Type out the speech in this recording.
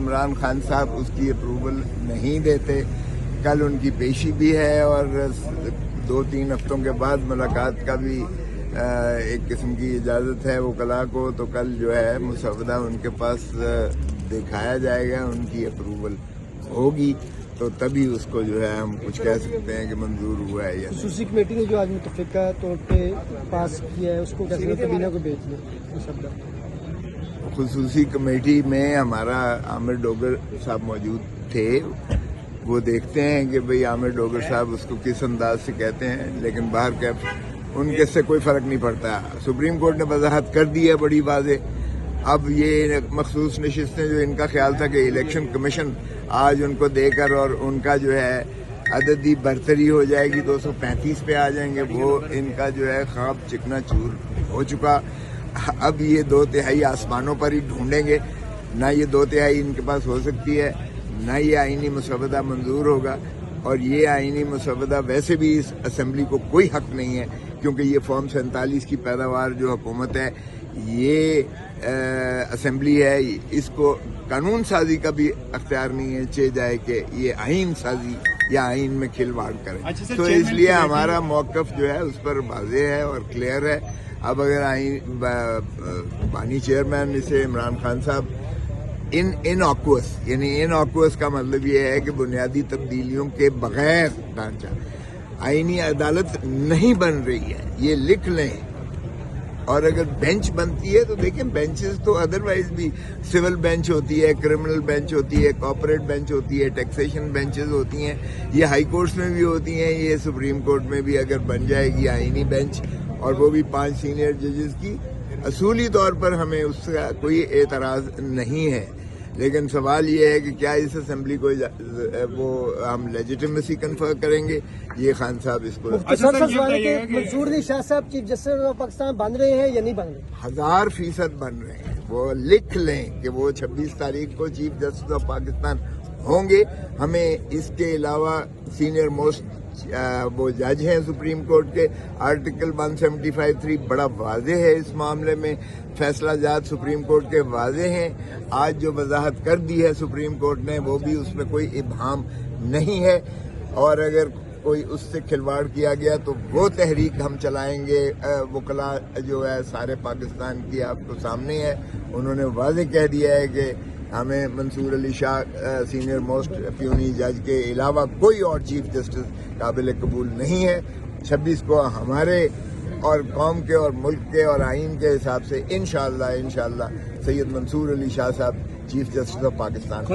عمران خان صاحب اس کی اپروول نہیں دیتے. کل ان کی پیشی بھی ہے اور 2-3 ہفتوں کے بعد ملاقات کا بھی ایک قسم کی اجازت ہے وکلاء کو. تو کل جو ہے مسودہ ان کے پاس دکھایا جائے گا, ان کی اپروول ہوگی تو تبھی اس کو جو ہے ہم کچھ کہہ سکتے ہیں کہ منظور ہوا ہے یا خصوصی کمیٹی نے جو آج متفقہ طور پہ پاس کیا ہے اس کو کیسے کابینہ کو بھیج دیا. خصوصی کمیٹی میں ہمارا عامر ڈوگر صاحب موجود تھے. وہ دیکھتے ہیں کہ بھئی عامر ڈوگر صاحب اس کو کس انداز سے کہتے ہیں, لیکن باہر کے ان کے سے کوئی فرق نہیں پڑتا. سپریم کورٹ نے وضاحت کر دی ہے بڑی واضح. اب یہ مخصوص نشستیں جو ان کا خیال تھا کہ الیکشن کمیشن آج ان کو دے کر اور ان کا جو ہے عددی برتری ہو جائے گی, 235 پہ آ جائیں گے, وہ ان کا جو ہے خواب چکنا چور ہو چکا. اب یہ 2/3 آسمانوں پر ہی ڈھونڈیں گے. نہ یہ 2/3 ان کے پاس ہو سکتی ہے, نہ یہ آئینی مسودہ منظور ہوگا. اور یہ آئینی مسودہ ویسے بھی اس اسمبلی کو کوئی حق نہیں ہے, کیونکہ یہ فارم 47 کی پیداوار جو حکومت ہے, یہ اسمبلی ہے, اس کو قانون سازی کا بھی اختیار نہیں ہے چہ جائے کہ یہ آئین سازی یا آئین میں کھلواڑ کرے. تو اس لیے ہمارا موقف جو ہے اس پر واضح ہے اور کلیئر ہے. اب اگر آئین بانی چیئرمین اسے عمران خان صاحب ان آکوس, یعنی ان آکوس کا مطلب یہ ہے کہ بنیادی تبدیلیوں کے بغیر ڈھانچہ آئینی عدالت نہیں بن رہی ہے, یہ لکھ لیں. اور اگر بینچ بنتی ہے تو دیکھیں بینچز تو ادروائز بھی سول بینچ ہوتی ہے, کرمنل بینچ ہوتی ہے, کارپوریٹ بینچ ہوتی ہے, ٹیکسیشن بینچز ہوتی ہیں, یہ ہائی کورٹس میں بھی ہوتی ہیں, یہ سپریم کورٹ میں بھی اگر بن جائے گی آئینی بینچ, اور وہ بھی 5 سینئر ججز کی, اصولی طور پر ہمیں اس کا کوئی اعتراض نہیں ہے. لیکن سوال یہ ہے کہ کیا اس اسمبلی کو وہ ہم لیجیٹیمیسی کنفر کریں گے, یہ خان صاحب اس کو. منصور علی شاہ صاحب چیف جسٹس آف پاکستان بن رہے ہیں یا نہیں بن رہے؟ 1000% بن رہے ہیں. وہ لکھ لیں کہ وہ 26 تاریخ کو چیف جسٹس آف پاکستان ہوں گے. ہمیں اس کے علاوہ سینئر موسٹ وہ جج ہیں سپریم کورٹ کے, آرٹیکل 175(3) بڑا واضح ہے اس معاملے میں, فیصلہ جات سپریم کورٹ کے واضح ہیں. آج جو وضاحت کر دی ہے سپریم کورٹ نے وہ بھی اس میں کوئی ابہام نہیں ہے, اور اگر کوئی اس سے کھلواڑ کیا گیا تو وہ تحریک ہم چلائیں گے. وکلاء جو ہے سارے پاکستان کی آپ کو سامنے ہے, انہوں نے واضح کہہ دیا ہے کہ ہمیں منصور علی شاہ سینئر موسٹ پیونی جج کے علاوہ کوئی اور چیف جسٹس قابل قبول نہیں ہے. 26 کو ہمارے اور قوم کے اور ملک کے اور آئین کے حساب سے انشاءاللہ سید منصور علی شاہ صاحب چیف جسٹس آف پاکستان.